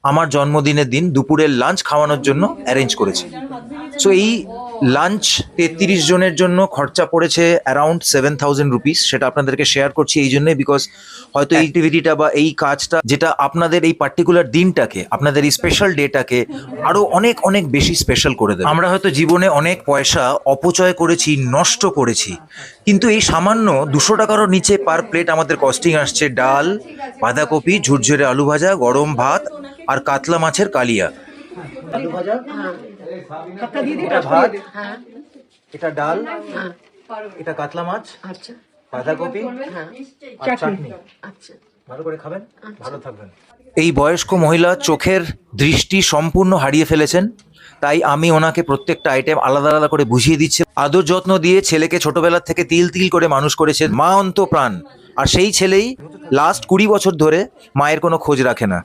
আমার জন্মদিনের দিন দুপুরের লাঞ্চ খাওয়ানোর জন্য অ্যারেঞ্জ করেছে। সো এই লাঞ্চ 33 জনের জন্য খরচা পড়েছে অ্যারাউন্ড 7,000 রুপিস। সেটা আপনাদেরকে শেয়ার করছি এই জন্যই বিকজ হয়তো এই অ্যাক্টিভিটিটা বা এই কাজটা যেটা আপনাদের এই পার্টিকুলার দিনটাকে, আপনাদের এই স্পেশাল ডেটাকে আরো অনেক অনেক বেশি স্পেশাল করে দেবে। আমরা হয়তো জীবনে অনেক পয়সা অপচয় করেছি, নষ্ট করেছি, কিন্তু এই সামান্য 200 টাকারও নিচে পার প্লেট আমাদের কস্টিং আসছে ডাল, বাঁধাকপি, ঝুরঝুরে আলু ভাজা, গরম ভাত আর কাতলা মাছের কালিয়া। আলু ভাজা, এটা ভাত, এটা ডাল, এটা কাতলা মাছ, বাঁধাকপি আর চাটনি। ভালো করে খাবেন, ভালো থাকবেন। এই বয়স্ক মহিলা চোখের দৃষ্টি সম্পূর্ণ হারিয়ে ফেলেছেন, তাই আমি ওনাকে প্রত্যেকটা আইটেম আলাদা আলাদা করে বুঝিয়ে দিচ্ছি। আদর যত্ন দিয়ে ছেলেকে ছোটবেলা থেকে তিল তিল করে মানুষ করেছেন মা অন্ত প্রাণ, আর সেই ছেলেই লাস্ট 20 বছর ধরে মায়ের কোনো খোঁজ রাখে না।